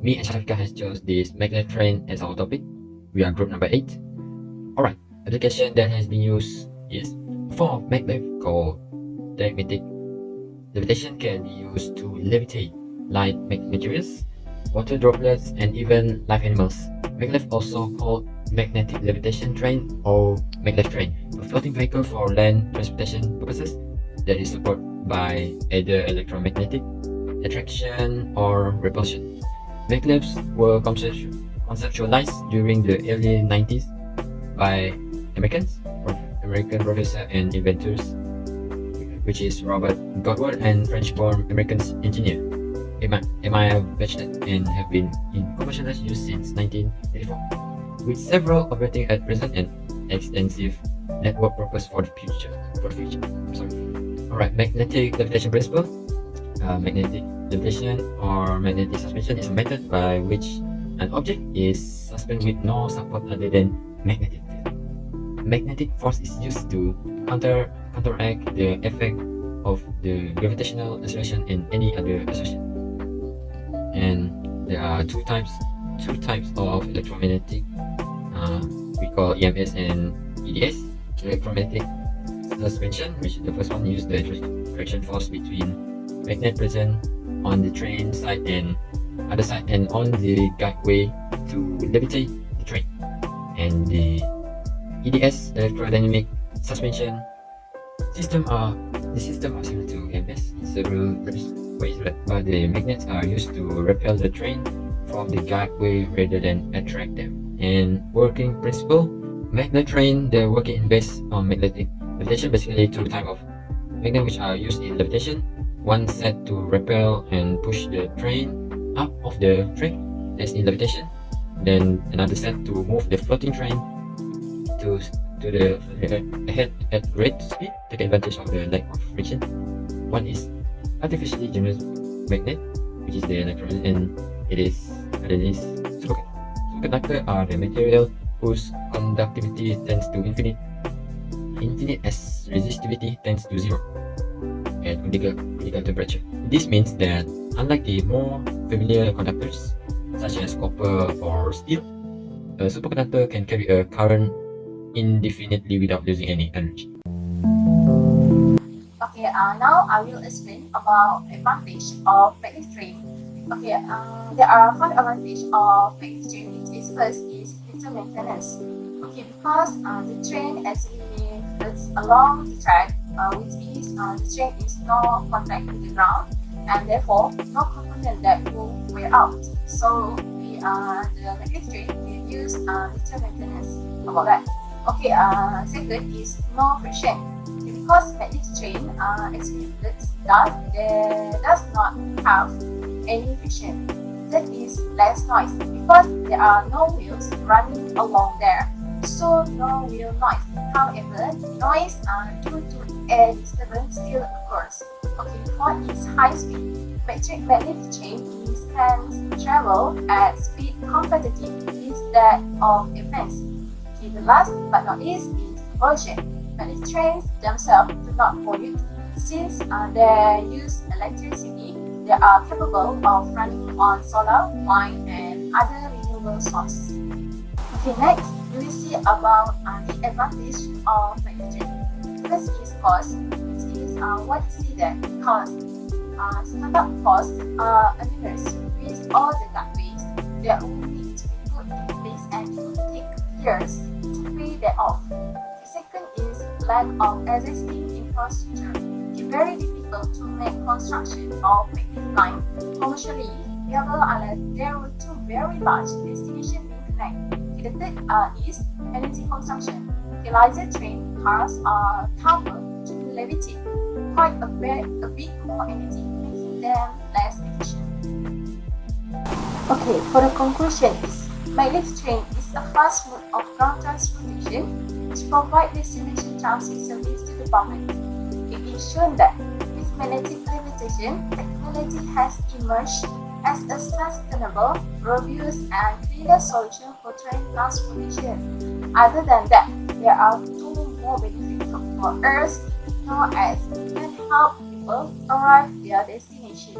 me and Shafika has chose this Maglev train as our topic. We are group number 8. Alright, application that has been used is for Maglev called magnetic levitation can be used to levitate light materials, water droplets, and even live animals. Maglev, also called magnetic levitation train or Maglev train, a floating vehicle for land transportation purposes that is supported by either electromagnetic attraction or repulsion. Maglevs were conceptualized during the early 90s by American professor and inventors, which is Robert Goddard, and French-born American engineer Emile Bechdel, and have been in commercialized use since 1984, with several operating at present and extensive network purpose for the future. Alright, magnetic levitation principle. Magnetic levitation or magnetic suspension is a method by which an object is suspended with no support other than magnetic field. Magnetic force is used to counteract the effect of the gravitational acceleration and any other acceleration. And there are two types of electromagnetic. We call EMS and EDS. Electromagnetic suspension, which the first one uses the attraction force between magnet present on the train side and other side and on the guideway to levitate the train. And the EDS, electrodynamic suspension system, are similar to EMS in several ways, but the magnets are used to repel the train from the guideway rather than attract them. And working principle: magnet train, the working is based on magnetic levitation. Basically, two types of magnets which are used in levitation. One set to repel and push the train up of the track, as in levitation. Then another set to move the floating train to the ahead at great speed, take advantage of the lack of friction. One is artificially generated magnet, which is the electron, and it is superconductor. Superconductor are the material whose conductivity tends to infinite as resistivity tends to 0 at critical temperature. This means that unlike the more familiar conductors such as copper or steel, a superconductor can carry a current indefinitely without losing any energy. Okay, now I will explain about advantage of magnetic train. Okay, there are 5 advantages of magnetic train. First is little maintenance. Okay, because the train actually floats along the track, which is the train is no contact with the ground, and therefore no component that will wear out. So the magnetic train will use little maintenance about that. Okay, second is no friction. Because magnetic train actually floats does not have any friction. That is less noise because there are no wheels running along there, so no wheel noise. However, noise due to air disturbance still occurs. Okay, what is high speed? Magnetic train can travel at speed competitive with that of advance. Okay, the last but not least is pollution. Magnetic trains themselves do not pollute since they use electricity. They are capable of running on solar, wind, and other renewable sources. Okay, next we will see about the advantage of magnetic train. First is cost. It is what you see there. Cost. Startup costs are enormous. With all the guideways, they all need to be put in place and it will take years to pay that off. The second is lack of existing infrastructure. It's very difficult to make construction of magnetic line commercially viable unless there were 2 very large destinations being connected. The third is energy consumption. The laser train cars are tougher to levitate, quite a bit more energy, making them less efficient. Okay, for the conclusion is magnetic train is a fast mode of ground transportation which provides destination transit service to the public. It is shown that with magnetic levitation, technology has emerged as a sustainable, robust, and cleaner solution for train transportation. Other than that, there are 2 more benefits for us, known as it can help people arrive their destination.